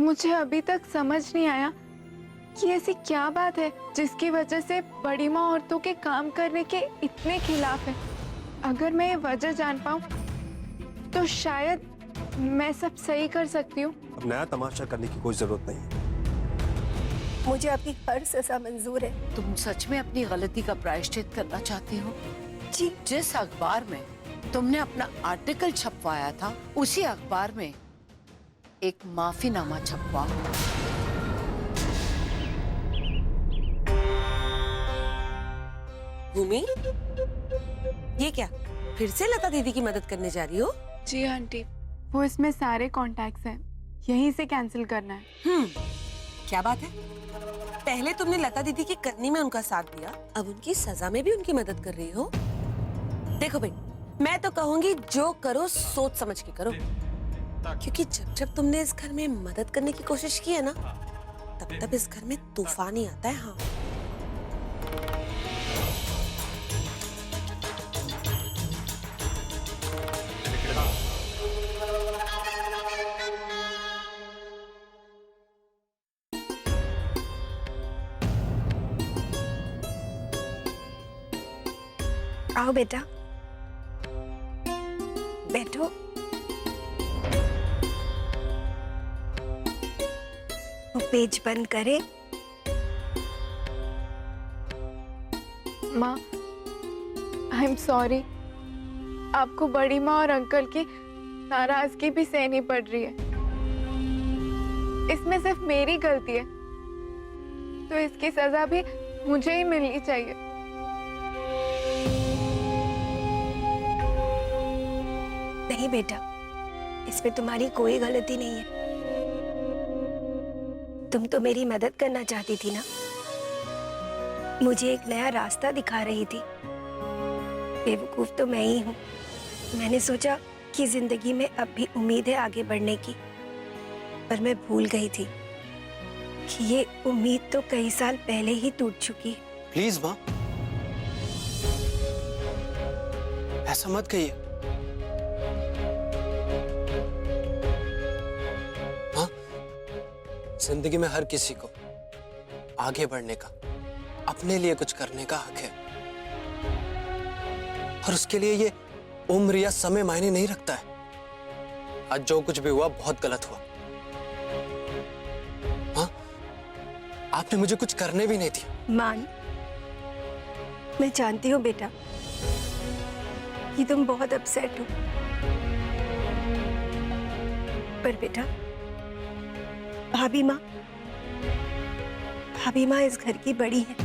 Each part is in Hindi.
मुझे अभी तक समझ नहीं आया कि ऐसी क्या बात है जिसकी वजह से बड़ी माँ औरतों के काम करने के इतने खिलाफ है। अगर मैं ये वजह जान पाऊँ तो शायद मैं सब सही कर सकती हूँ। अब नया तमाशा करने की कोई जरूरत नहीं है। मुझे आपकी हर सजा मंजूर है। तुम सच में अपनी गलती का प्रायश्चित करना चाहती हो? जी। जिस अखबार में तुमने अपना आर्टिकल छपवाया था उसी अखबार में एक माफीनामा छपवा। भूमि, ये क्या फिर से लता दीदी की मदद करने जा रही हो? जी आंटी, वो इसमें सारे कॉन्टैक्ट्स हैं, यहीं से कैंसिल करना है। क्या बात है? पहले तुमने लता दीदी की करनी में उनका साथ दिया, अब उनकी सजा में भी उनकी मदद कर रही हो। देखो भाई, मैं तो कहूंगी जो करो सोच समझ के करो, क्योंकि जब जब तुमने इस घर में मदद करने की कोशिश की है ना, तब तब इस घर में तूफान ही आता है। हाँ, आओ बेटा, बैठो। वो पेज बंद करे। माँ, आई एम सॉरी। आपको बड़ी माँ और अंकल की नाराजगी भी सहनी पड़ रही है। इसमें सिर्फ मेरी गलती है, तो इसकी सजा भी मुझे ही मिलनी चाहिए। नहीं बेटा, इसमें तुम्हारी कोई गलती नहीं है। तुम तो मेरी मदद करना चाहती थी ना, मुझे एक नया रास्ता दिखा रही थी। बेवकूफ तो मैं ही हूँ। मैंने सोचा कि जिंदगी में अब भी उम्मीद है आगे बढ़ने की, पर मैं भूल गई थी कि ये उम्मीद तो कई साल पहले ही टूट चुकी है। प्लीज माँ, ऐसा मत कहिए। हाँ, जिंदगी में हर किसी को आगे बढ़ने का, अपने लिए कुछ करने का हक है, और उसके लिए ये उम्र या समय मायने नहीं रखता है। आज जो कुछ भी हुआ बहुत गलत हुआ। हाँ, आपने मुझे कुछ करने भी नहीं दिया। मान, मैं जानती हूँ बेटा कि तुम बहुत अपसेट हो, पर बेटा भाभी माँ इस घर की बड़ी है।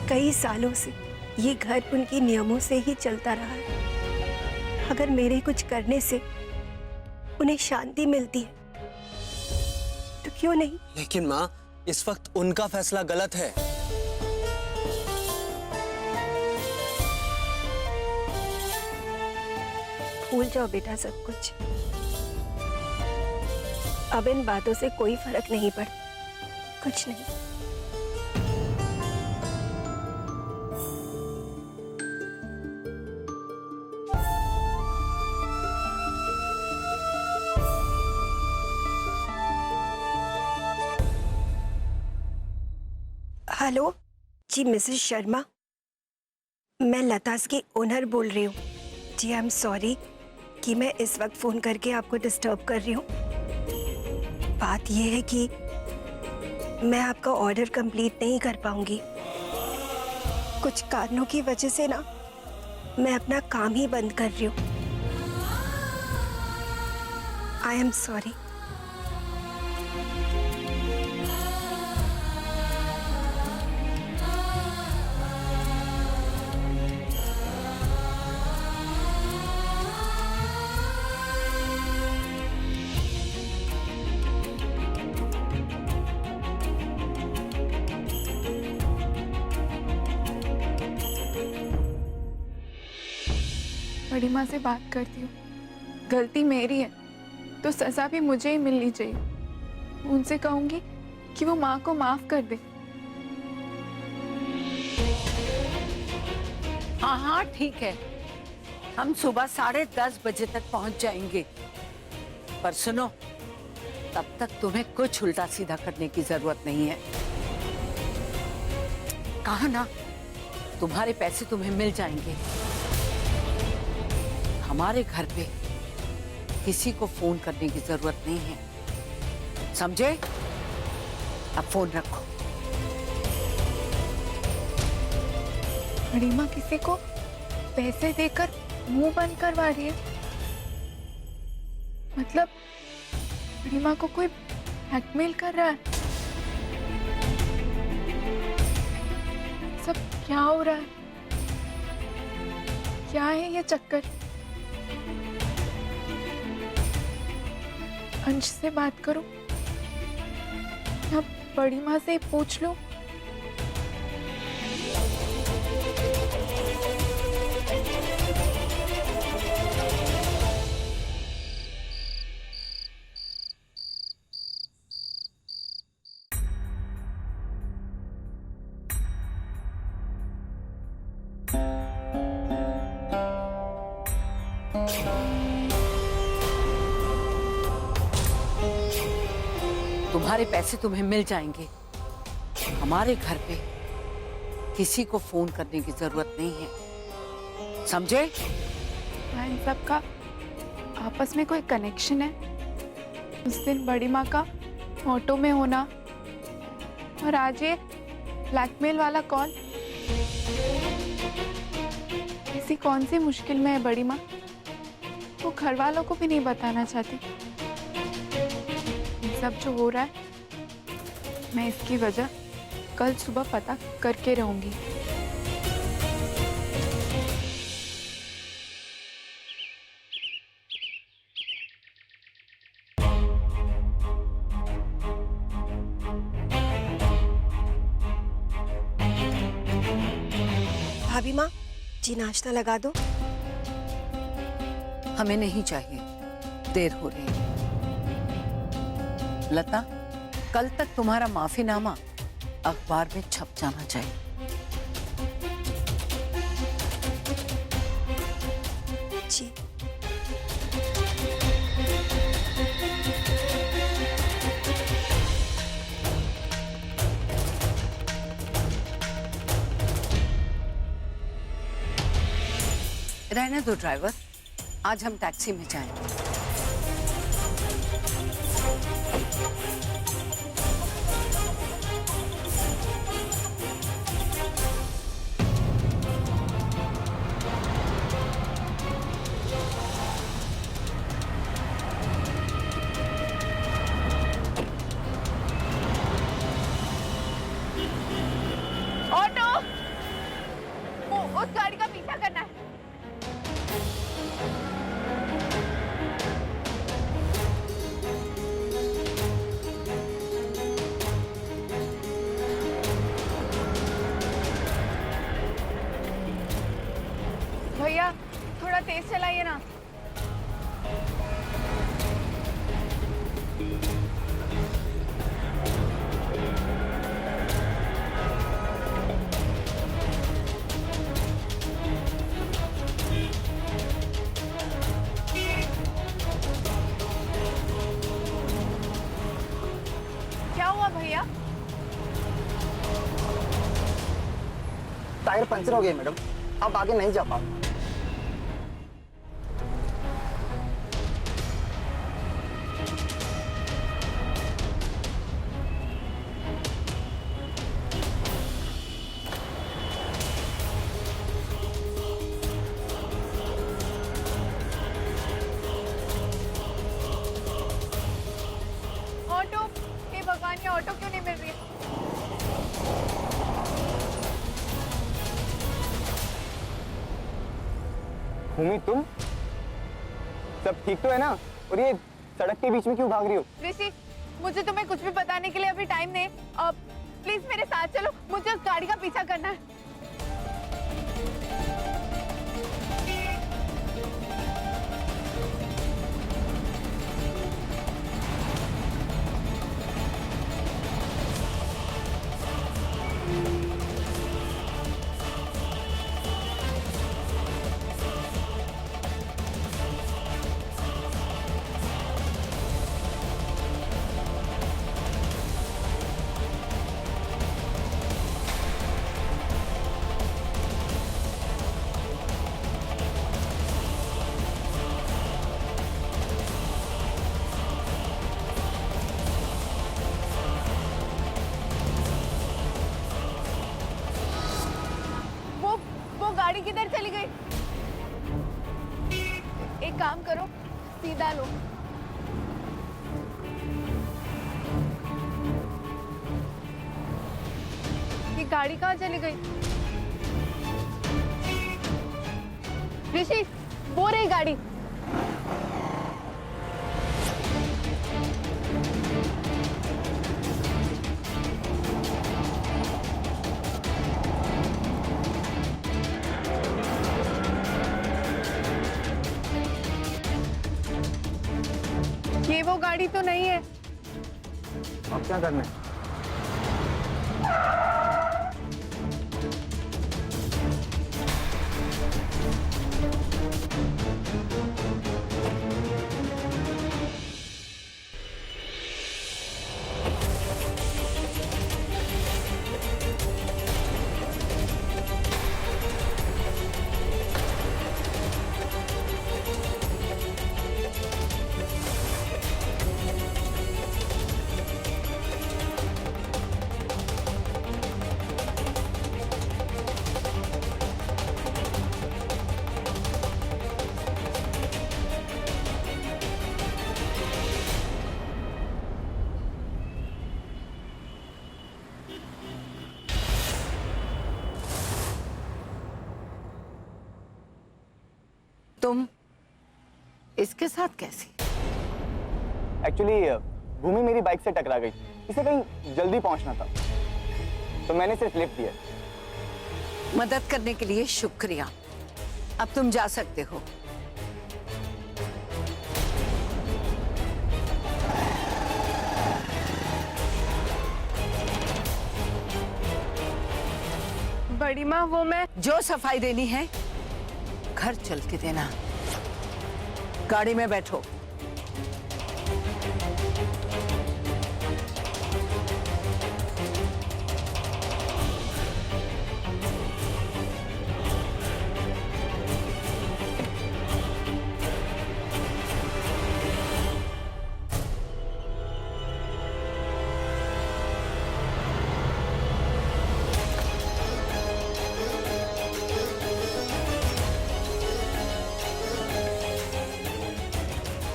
कई सालों से ये घर उनकी नियमों से ही चलता रहा है। अगर मेरे कुछ करने से उन्हें शांति मिलती है तो क्यों नहीं? लेकिन माँ, इस वक्त उनका फैसला गलत है। भूल जाओ बेटा सब कुछ। अब इन बातों से कोई फर्क नहीं पड़ता, कुछ नहीं। हेलो जी, मिसेस शर्मा, मैं लतास की ओनर बोल रही हूँ। जी आई एम सॉरी कि मैं इस वक्त फोन करके आपको डिस्टर्ब कर रही हूँ। बात यह है कि मैं आपका ऑर्डर कंप्लीट नहीं कर पाऊंगी। कुछ कारणों की वजह से ना मैं अपना काम ही बंद कर रही हूँ। I am sorry. बड़ी माँ से बात करती हूँ। गलती मेरी है तो सजा भी मुझे ही मिलनी चाहिए। उनसे कहूंगी कि वो माँ को माफ कर दे। हाँ हाँ ठीक है, हम सुबह 10:30 बजे तक पहुंच जाएंगे। पर सुनो, तब तक तुम्हें कुछ उल्टा सीधा करने की जरूरत नहीं है। कहा ना, तुम्हारे पैसे तुम्हें मिल जाएंगे। हमारे घर पे किसी को फोन करने की जरूरत नहीं है, समझे? अब फोन रखो। बड़ी माँ किसी को पैसे देकर मुंह बंद करवा रही है। मतलब बड़ी माँ को कोई ब्लैकमेल कर रहा है। सब क्या हो रहा है? क्या है ये चक्कर? अंश से बात करूं या बड़ी माँ से पूछ लूं? तुम्हारे पैसे तुम्हें मिल जाएंगे। हमारे घर पे किसी को फोन करने की जरूरत नहीं है, समझे? इन सब का आपस में कोई कनेक्शन है? उस दिन बड़ी माँ का ऑटो में होना और आज ये ब्लैकमेल वाला कॉल। ऐसी कौन सी मुश्किल में है बड़ी माँ? वो घर वालों को भी नहीं बताना चाहती। ये सब जो हो रहा है, मैं इसकी वजह कल सुबह पता करके रहूंगी। भाभी माँ जी, नाश्ता लगा दो। हमें नहीं चाहिए, देर हो रही है। लता, कल तक तुम्हारा माफीनामा अखबार में छप जाना चाहिए। जी। रहने दो ड्राइवर, आज हम टैक्सी में जाएंगे। ऑटो! उस गाड़ी का पीछा करना है। भैया थोड़ा तेज चलाइए ना। क्या हुआ भैया? टायर पंचर हो गया मैडम, अब आगे नहीं जा पाओ। ऑटो! हे भगवान, ये ऑटो क्यों नहीं मिल रही है? भूमि, तुम सब ठीक तो है ना? और ये सड़क के बीच में क्यों भाग रही हो? ऋषि, मुझे तुम्हें कुछ भी बताने के लिए अभी टाइम नहीं। प्लीज मेरे साथ चलो, मुझे उस गाड़ी का पीछा करना है। किधर चली गई? एक काम करो, सीधा लो। ये गाड़ी कहाँ चली गई? ऋषि, वो रही गाड़ी। ये वो गाड़ी तो नहीं है। अब क्या करना है? तुम इसके साथ कैसी? एक्चुअली भूमि मेरी बाइक से टकरा गई, इसे कहीं जल्दी पहुंचना था, तो मैंने सिर्फ लिफ्ट दिया। मदद करने के लिए शुक्रिया। अब तुम जा सकते हो। बड़ी माँ, वो मैं जो सफाई देनी है घर चल के देना। गाड़ी में बैठो।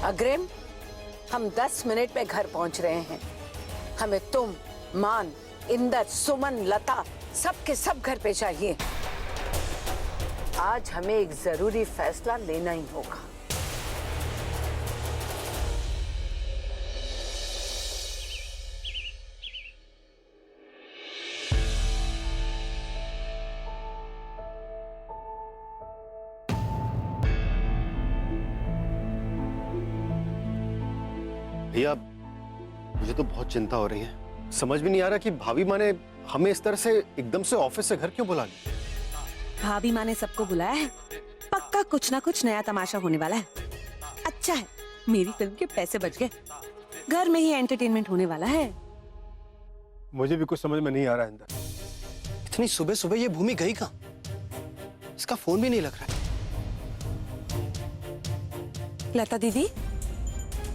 अग्रिम, हम 10 मिनट में घर पहुंच रहे हैं। हमें तुम, मान, इंदर, सुमन, लता सब के सब घर पे चाहिए। आज हमें एक जरूरी फैसला लेना ही होगा। भैया, मुझे तो बहुत चिंता हो रही है। समझ भी नहीं आ रहा कि भाभी माँ ने हमें इस तरह से एकदम से ऑफिस से घर क्यों बुला लिया। भाभी माँ ने सबको बुलाया है, पक्का कुछ ना कुछ नया तमाशा होने वाला है। अच्छा है, मेरी फिल्म के पैसे बच गए, घर में ही एंटरटेनमेंट होने वाला है। मुझे भी कुछ समझ में नहीं आ रहा है अंदर। इतनी सुबह सुबह ये भूमि गई कहाँ? इसका फोन भी नहीं लग रहा है। लता दीदी,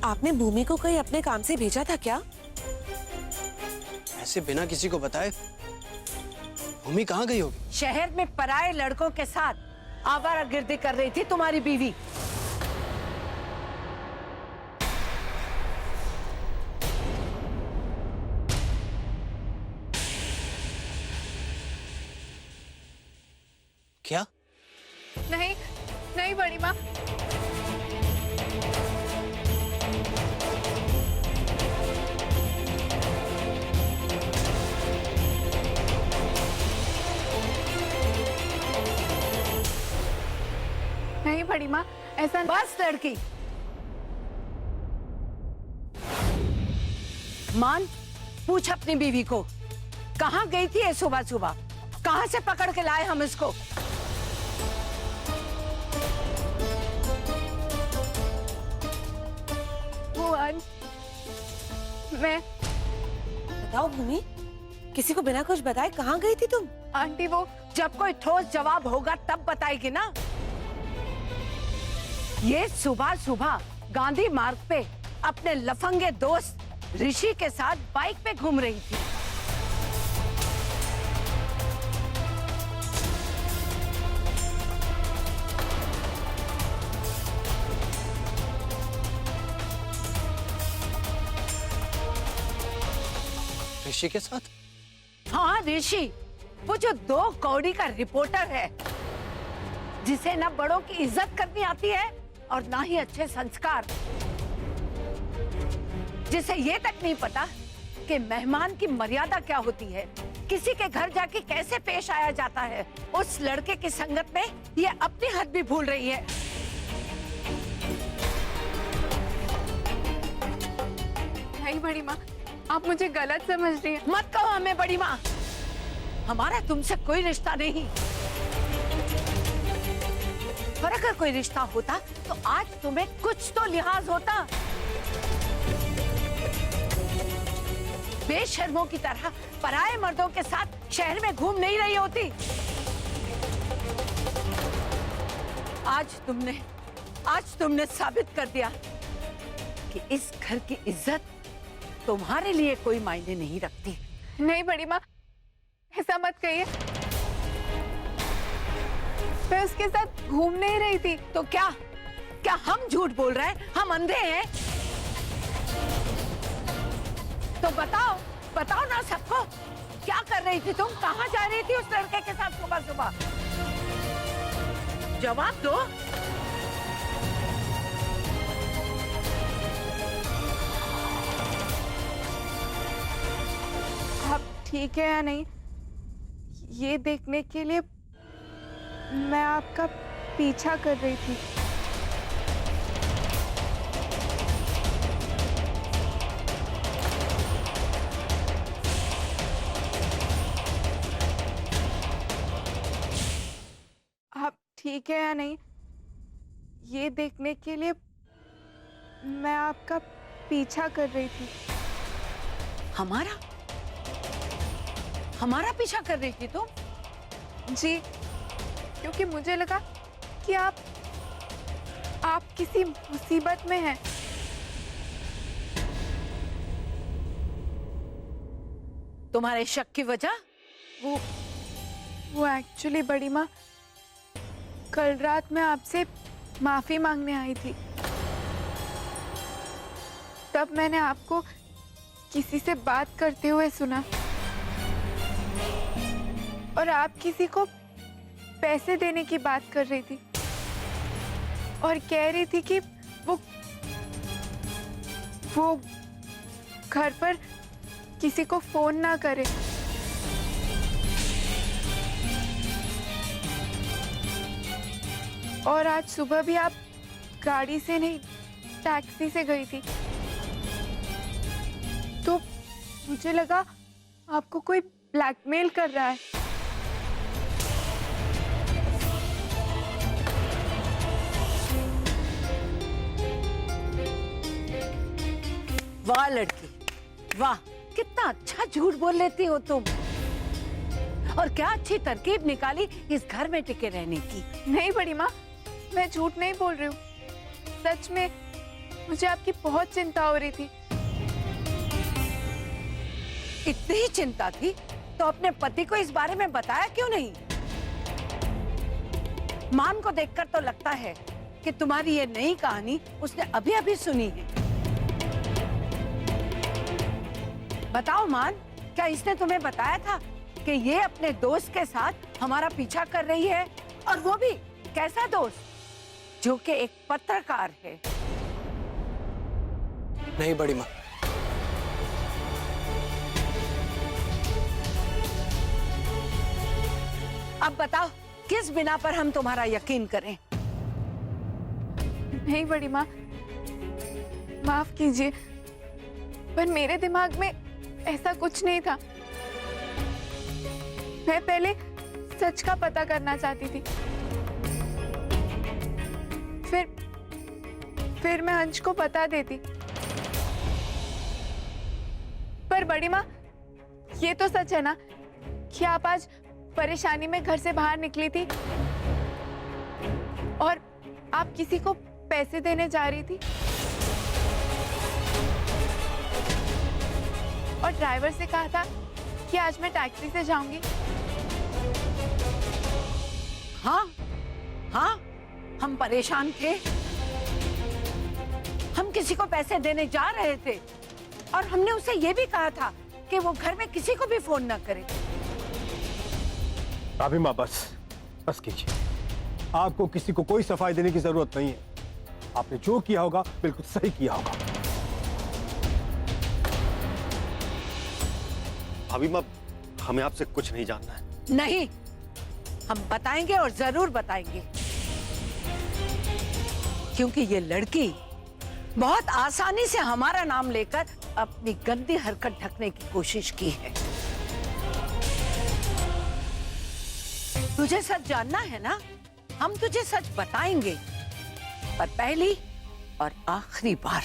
आपने भूमि को कहीं अपने काम से भेजा था क्या? ऐसे बिना किसी को बताए भूमि कहाँ गई होगी? शहर में पराये लड़कों के साथ आवारागर्दी कर रही थी तुम्हारी बीवी। क्या? नहीं, नहीं बड़ी माँ। नहीं बड़ी माँ, ऐसा बस लड़की, मान, पूछ अपनी बीवी को कहाँ गई थी ये सुबह सुबह? कहाँ से पकड़ के लाए हम इसको? वो आज मैं बताओ भूमि, किसी को बिना कुछ बताए कहाँ गई थी तुम? आंटी, वो जब कोई ठोस जवाब होगा तब बताएगी ना। ये सुबह सुबह गांधी मार्ग पे अपने लफंगे दोस्त ऋषि के साथ बाइक पे घूम रही थी। ऋषि के साथ? हाँ ऋषि, वो जो 2 कौड़ी का रिपोर्टर है, जिसे ना बड़ों की इज्जत करनी आती है और ना ही अच्छे संस्कार, जिसे ये तक नहीं पता कि मेहमान की मर्यादा क्या होती है, किसी के घर जाके कैसे पेश आया जाता है। उस लड़के की संगत में ये अपनी हद भी भूल रही है। नहीं बड़ी माँ, आप मुझे गलत समझ रही हैं। मत कहो हमें बड़ी माँ, हमारा तुमसे कोई रिश्ता नहीं। और अगर कोई रिश्ता होता तो आज तुम्हें कुछ तो लिहाज होता। बेशर्मों की तरह पराये मर्दों के साथ शहर में घूम नहीं रही होती। आज तुमने साबित कर दिया कि इस घर की इज्जत तुम्हारे लिए कोई मायने नहीं रखती। नहीं बड़ी माँ, ऐसा मत कहिए। मैं उसके साथ घूम नहीं रही थी। तो क्या हम झूठ बोल रहे हैं? हम अंधे हैं? तो बताओ ना सबको, क्या कर रही थी तुम? कहाँ जा रही थी उस लड़के के साथ सुबह सुबह? जवाब दो। आप ठीक है या नहीं, ये देखने के लिए मैं आपका पीछा कर रही थी। आप ठीक है या नहीं, ये देखने के लिए मैं आपका पीछा कर रही थी। हमारा पीछा कर रही थी तुम? जी, क्योंकि मुझे लगा कि आप किसी मुसीबत में हैं। तुम्हारे शक की वजह? वो एक्चुअली बड़ी माँ, कल रात मैं आपसे माफी मांगने आई थी। तब मैंने आपको किसी से बात करते हुए सुना और आप किसी को पैसे देने की बात कर रही थी और कह रही थी कि वो घर पर किसी को फोन ना करे। और आज सुबह भी आप गाड़ी से नहीं, टैक्सी से गई थी। तो मुझे लगा आपको कोई ब्लैकमेल कर रहा है। वाह लड़की, वाह, कितना अच्छा झूठ बोल लेती हो तुम। और क्या अच्छी तरकीब निकाली इस घर में टिके रहने की। नहीं बड़ी माँ, मैं झूठ नहीं बोल रही हूँ। सच में मुझे आपकी बहुत चिंता हो रही थी। इतनी ही चिंता थी तो अपने पति को इस बारे में बताया क्यों नहीं? मान को देखकर तो लगता है कि तुम्हारी ये नई कहानी उसने अभी अभी सुनी है। बताओ मान, क्या इसने तुम्हें बताया था कि ये अपने दोस्त के साथ हमारा पीछा कर रही है? और वो भी कैसा दोस्त, जो कि एक पत्रकार है? नहीं बड़ी माँ, अब बताओ किस बिना पर हम तुम्हारा यकीन करें? नहीं बड़ी माँ, माफ कीजिए, पर मेरे दिमाग में ऐसा कुछ नहीं था। मैं पहले सच का पता करना चाहती थी, फिर मैं अंश को बता देती। पर बड़ी माँ, ये तो सच है ना कि आप आज परेशानी में घर से बाहर निकली थी और आप किसी को पैसे देने जा रही थी और ड्राइवर से कहा था कि आज मैं टैक्सी से जाऊंगी। हाँ, हम परेशान थे। हम किसी को पैसे देने जा रहे थे और हमने उसे ये भी कहा था कि वो घर में किसी को भी फोन ना करे। भाभी माँ बस कीजिए। आपको किसी को कोई सफाई देने की जरूरत नहीं है। आपने जो किया होगा बिल्कुल सही किया होगा। भाभी माँ, हमें आपसे कुछ नहीं जानना है। नहीं, हम बताएंगे और जरूर बताएंगे, क्योंकि ये लड़की बहुत आसानी से हमारा नाम लेकर अपनी गंदी हरकत ढकने की कोशिश की है। तुझे सच जानना है ना? हम तुझे सच बताएंगे, पर पहली और आखिरी बार।